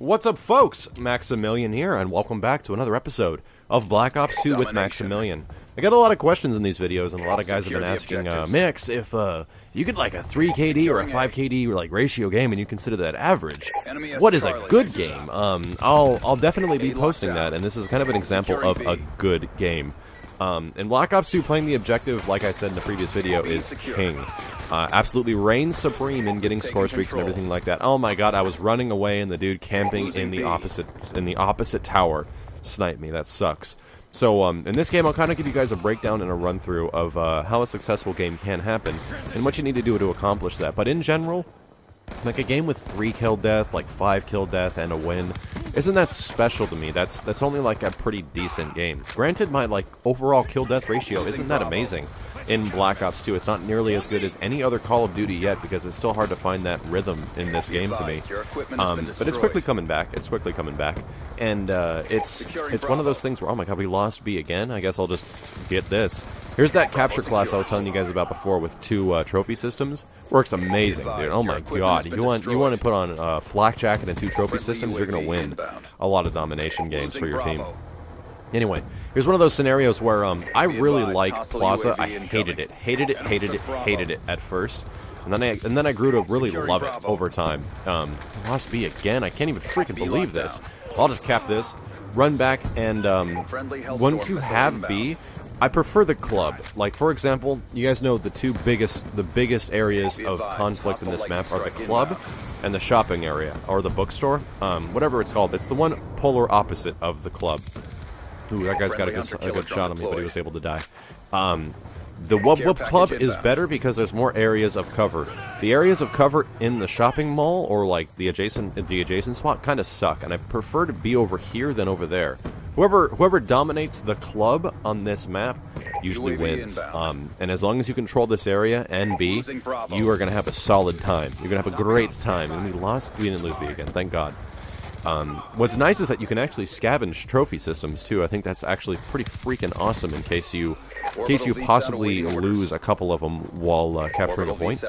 What's up, folks? Maximilian here, and welcome back to another episode of Black Ops 2 with Maximilian. I got a lot of questions in these videos, and a lot of guys have been asking, Mix, if you get like a 3 KD or a 5 KD like ratio game and you consider that average, what is a good game? I'll definitely be posting that, and this is kind of an example of a good game. In Black Ops 2, playing the objective, like I said in the previous video, is king. Absolutely reigns supreme in getting score streaks and everything like that. Oh my god, I was running away and the dude camping in the opposite tower sniped me. That sucks. So, in this game, I'll kind of give you guys a breakdown and a run-through of how a successful game can happen and what you need to do to accomplish that. But in general, like a game with 3 kill death, like 5 kill death, and a win, isn't that special to me. That's only like a pretty decent game. Granted, my like overall kill death ratio isn't that amazing in Black Ops 2. It's not nearly as good as any other Call of Duty yet because it's still hard to find that rhythm in this game to me. But it's quickly coming back. It's quickly coming back, and it's one of those things where, oh my god, we lost B again. I guess I'll just get this. Here's that capture class I was telling you guys about before with 2 trophy systems. Works amazing, dude. Oh my god, you want to put on a flak jacket and 2 trophy systems, you're gonna win a lot of domination games for your team. Anyway, here's one of those scenarios where I really like Plaza. I hated it at first, and then I grew to really love it over time. Lost B again. I can't even freaking believe this. I'll just cap this, run back, and once you have B, I prefer the club. Like, for example, you guys know the biggest areas of conflict in this map are the club and the shopping area, or the bookstore, whatever it's called. It's the one polar opposite of the club. Ooh, that guy's got a good shot on me, but he was able to die. The Wub Wub Club is better because there's more areas of cover. The areas of cover in the shopping mall, or like the adjacent spot, kind of suck, and I prefer to be over here than over there. Whoever dominates the club on this map usually wins. And as long as you control this area and B, you are going to have a solid time. You're going to have a great time. And we didn't lose B again, thank God. What's nice is that you can actually scavenge trophy systems too. I think that's actually pretty freaking awesome in case you possibly lose a couple of them while capturing a point.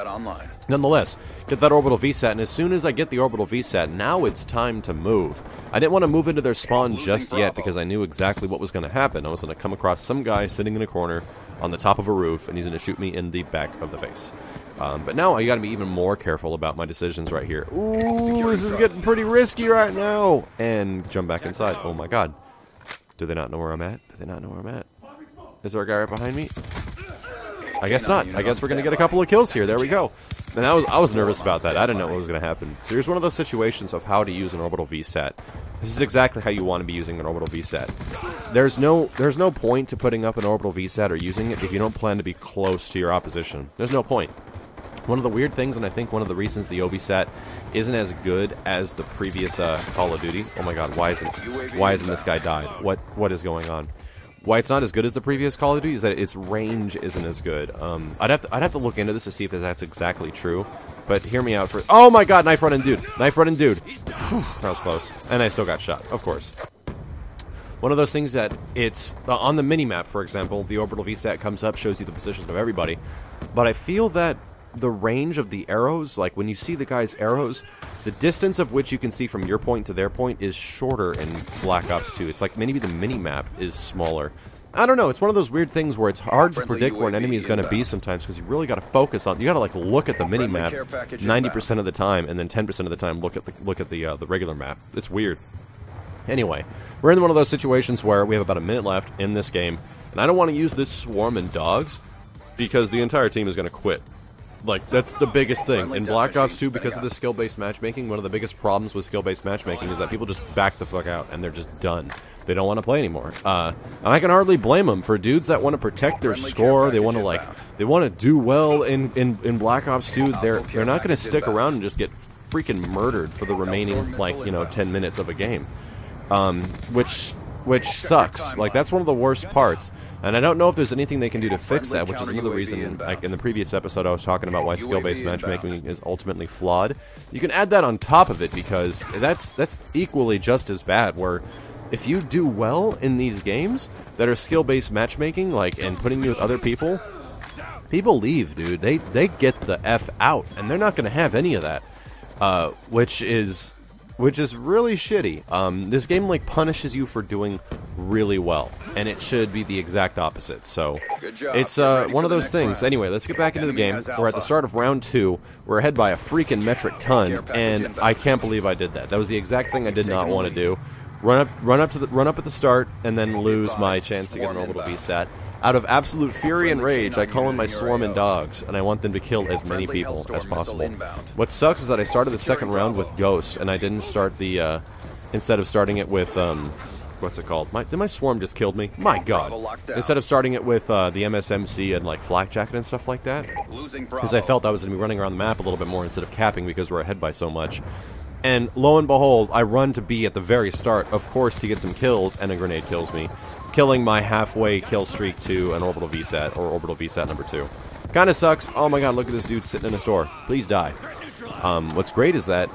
Nonetheless, get that orbital VSAT, and as soon as I get the orbital VSAT, now it's time to move. I didn't want to move into their spawn just yet because I knew exactly what was going to happen. I was going to come across some guy sitting in a corner on the top of a roof, and he's going to shoot me in the back of the face. But now I gotta be even more careful about my decisions right here. Ooh, this is getting pretty risky right now. And jump back inside. Oh my god. Do they not know where I'm at? Do they not know where I'm at? Is there a guy right behind me? I guess not. I guess we're gonna get a couple of kills here. There we go. And I was nervous about that. I didn't know what was gonna happen. So here's one of those situations of how to use an orbital VSAT. This is exactly how you want to be using an orbital VSAT. There's no point to putting up an orbital VSAT or using it if you don't plan to be close to your opposition. There's no point. One of the weird things, and I think one of the reasons the OBSAT isn't as good as the previous Call of Duty. Oh my god, why isn't this guy died? What is going on? Why it's not as good as the previous Call of Duty is that its range isn't as good. I'd have to look into this to see if that's exactly true. But hear me out for. Oh my god, knife running dude, knife running dude. Whew, that was close, and I still got shot. Of course. One of those things that it's on the minimap, for example, the orbital VSAT comes up, shows you the positions of everybody, but I feel that the range of the arrows, like when you see the guy's arrows, the distance of which you can see from your point to their point is shorter in Black Ops 2. It's like maybe the mini-map is smaller. I don't know, it's one of those weird things where it's hard to predict where an enemy is going to be sometimes because you really got to focus on, you got to like look at the mini-map 90% of the time and then 10% of the time look at the regular map. It's weird. Anyway, we're in one of those situations where we have about a minute left in this game, and I don't want to use this swarm and dogs because the entire team is going to quit. Like, that's the biggest thing. In Black Ops 2, because of the skill-based matchmaking, one of the biggest problems with skill-based matchmaking is that people just back the fuck out, and they're just done. They don't want to play anymore. And I can hardly blame them. For dudes that want to protect their score, they want to do well in Black Ops 2, they're not going to stick around and just get freaking murdered for the remaining, like, 10 minutes of a game. Which sucks. Like, that's one of the worst parts. And I don't know if there's anything they can do to fix that, which is another reason, like in the previous episode I was talking about why skill-based matchmaking is ultimately flawed. You can add that on top of it because that's equally just as bad, where if you do well in these games that are skill-based matchmaking, like, and putting you with other people, people leave, dude. They get the F out, and they're not going to have any of that, which is which is really shitty. This game, like, punishes you for doing really well, and it should be the exact opposite, so it's one of those things. Anyway, let's get back into the game. We're at the start of round 2. We're ahead by a freaking metric ton, and I can't believe I did that. That was the exact thing I did not want to do. Run up at the start, and then lose my chance to get an orbital VSAT. Out of absolute fury and rage, I call in my swarm and dogs, and I want them to kill as many people as possible. What sucks is that I started the second round with ghosts, and I didn't start the, instead of starting it with, what's it called? Did my swarm just killed me? My god. Instead of starting it with, the MSMC and, like, flak jacket and stuff like that, because I felt I was going to be running around the map a little bit more instead of capping because we're ahead by so much. And lo and behold, I run to B at the very start, of course, to get some kills, and a grenade kills me, killing my halfway kill streak to an orbital VSAT, or orbital VSAT number 2. Kinda sucks. Oh my god, look at this dude sitting in a store. Please die. What's great is that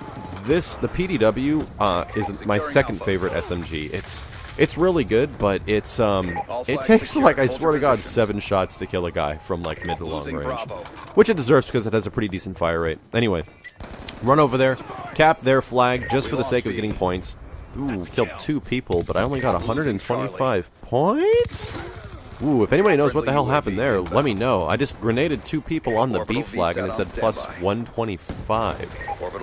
the PDW is my second favorite SMG. It's really good, but it takes, like, I swear to god, 7 shots to kill a guy from, like, mid to long range. Which it deserves because it has a pretty decent fire rate. Anyway, run over there, cap their flag just for the sake of getting points. Ooh, killed 2 people, but I only got 125 points? Ooh, if anybody knows what the hell happened there, let me know. I just grenaded 2 people on the B flag and it said plus 125.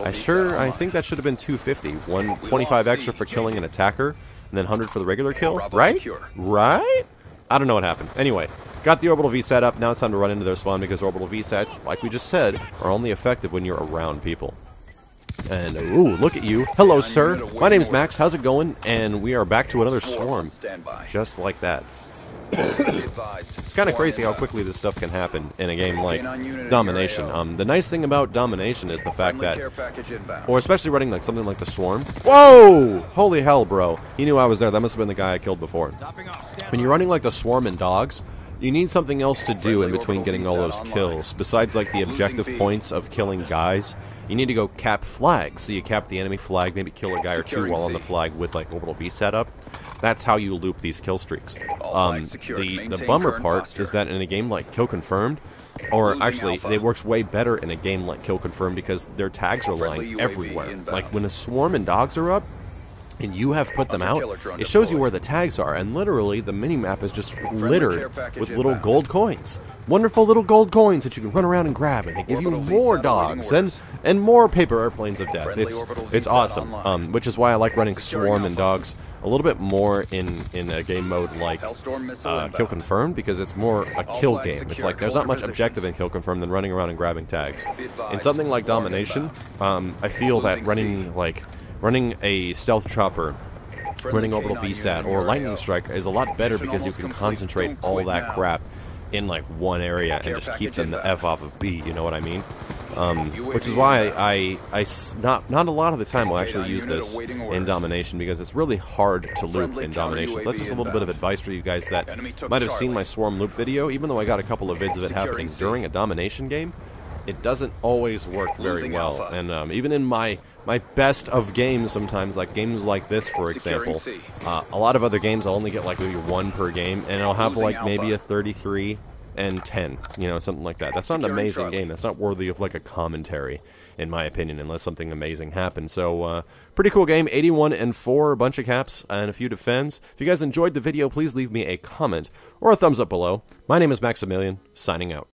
I think that should have been 250. 125 extra for killing an attacker, and then 100 for the regular kill, right? Right? I don't know what happened. Anyway, got the orbital VSAT up, now it's time to run into their spawn because orbital VSATs, like we just said, are only effective when you're around people. And, ooh, look at you. Hello, sir. My name's Max. How's it going? And we are back to another swarm. Just like that. It's kind of crazy how quickly this stuff can happen in a game like Domination. The nice thing about Domination is the fact that, or especially running like something like the Swarm. Whoa! Holy hell, bro. He knew I was there. That must have been the guy I killed before. When you're running like the Swarm and dogs, you need something else to do in between getting all those kills. Besides like the objective points of killing guys, you need to go cap flags. So you cap the enemy flag, maybe kill a guy or 2 while on the flag with like orbital VSAT up. That's how you loop these kill streaks. The bummer part is that in a game like Kill Confirmed, or actually it works way better in a game like Kill Confirmed because their tags are lying everywhere. Like when a swarm and dogs are up, and you have put them out, it shows you where the tags are, and literally the minimap is just littered with little gold coins. Wonderful little gold coins that you can run around and grab, and they give you more dogs and more paper airplanes of death. It's awesome, which is why I like running Swarm and dogs a little bit more in a game mode like Kill Confirmed, because it's more a kill game. It's like there's not much objective in Kill Confirmed than running around and grabbing tags. In something like Domination, I feel that running a stealth chopper, running orbital VSAT, or lightning strike is a lot better because you can concentrate all that crap in like one area and just keep them the F off of B, you know what I mean? Which is why I not a lot of the time will actually use this in Domination, because it's really hard to loop in Domination. So that's just a little bit of advice for you guys that might have seen my Swarm loop video. Even though I got a couple of vids of it happening during a Domination game, it doesn't always work very well. And even in my best of games sometimes, like games like this, for example, a lot of other games I'll only get like maybe 1 per game, and I'll have like maybe a 33 and 10, you know, something like that. That's not an amazing game. That's not worthy of like a commentary, in my opinion, unless something amazing happens. So, pretty cool game. 81 and 4, a bunch of caps, and a few defends. If you guys enjoyed the video, please leave me a comment or a thumbs up below. My name is Maximilian, signing out.